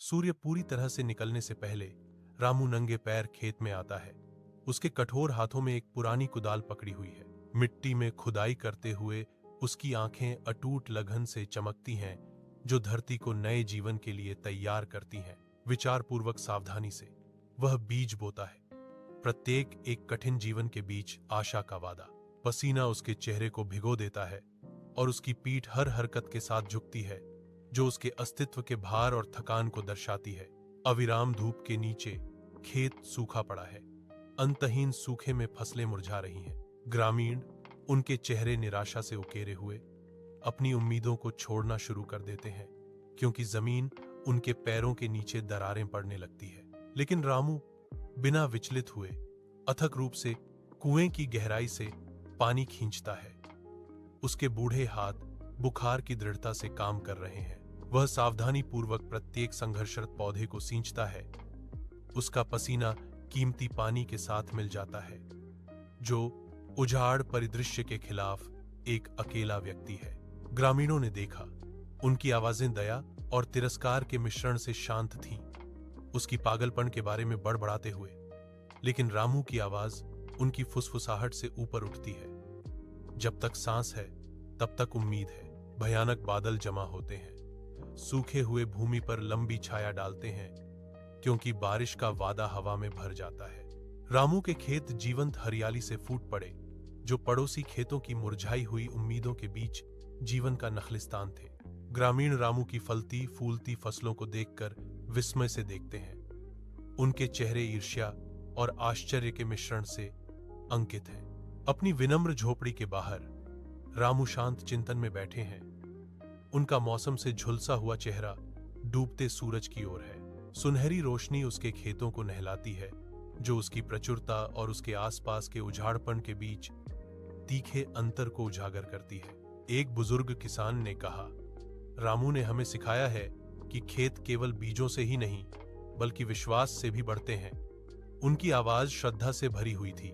सूर्य पूरी तरह से निकलने से पहले रामू नंगे पैर खेत में आता है। उसके कठोर हाथों में एक पुरानी कुदाल पकड़ी हुई है। मिट्टी में खुदाई करते हुए उसकी आंखें अटूट लगन से चमकती हैं, जो धरती को नए जीवन के लिए तैयार करती हैं। विचारपूर्वक सावधानी से वह बीज बोता है, प्रत्येक एक कठिन जीवन के बीच आशा का वादा। पसीना उसके चेहरे को भिगो देता है और उसकी पीठ हर हरकत के साथ झुकती है, जो उसके अस्तित्व के भार और थकान को दर्शाती है। अविराम धूप के नीचे खेत सूखा पड़ा है। अंतहीन सूखे में फसलें मुरझा रही हैं। ग्रामीण, उनके चेहरे निराशा से उकेरे हुए, अपनी उम्मीदों को छोड़ना शुरू कर देते हैं, क्योंकि जमीन उनके पैरों के नीचे दरारें पड़ने लगती है। लेकिन रामू बिना विचलित हुए अथक रूप से कुएं की गहराई से पानी खींचता है। उसके बूढ़े हाथ बुखार की दृढ़ता से काम कर रहे हैं। वह सावधानी पूर्वक प्रत्येक संघर्षरत पौधे को सींचता है। उसका पसीना कीमती पानी के साथ मिल जाता है, जो उजाड़ परिदृश्य के खिलाफ एक अकेला व्यक्ति है। ग्रामीणों ने देखा, उनकी आवाजें दया और तिरस्कार के मिश्रण से शांत थीं, उसकी पागलपन के बारे में बड़बड़ाते हुए। लेकिन रामू की आवाज उनकी फुसफुसाहट से ऊपर उठती है। जब तक सांस है तब तक उम्मीद है। भयानक बादल जमा होते हैं, सूखे हुए भूमि पर लंबी छाया डालते हैं, क्योंकि बारिश का वादा हवा में भर जाता है। रामू के खेत जीवंत हरियाली से फूट पड़े, जो पड़ोसी खेतों की मुरझाई हुई उम्मीदों के बीच जीवन का नखलिस्तान थे। ग्रामीण रामू की फलती फूलती फसलों को देखकर विस्मय से देखते हैं। उनके चेहरे ईर्ष्या और आश्चर्य के मिश्रण से अंकित हैं। अपनी विनम्र झोपड़ी के बाहर रामू शांत चिंतन में बैठे हैं। उनका मौसम से झुलसा हुआ चेहरा डूबते सूरज की ओर है। सुनहरी रोशनी उसके खेतों को नहलाती है, जो उसकी प्रचुरता और उसके आसपास के उजाड़पन के बीच तीखे अंतर को उजागर करती है। एक बुजुर्ग किसान ने कहा, रामू ने हमें सिखाया है कि खेत केवल बीजों से ही नहीं, बल्कि विश्वास से भी बढ़ते हैं। उनकी आवाज श्रद्धा से भरी हुई थी,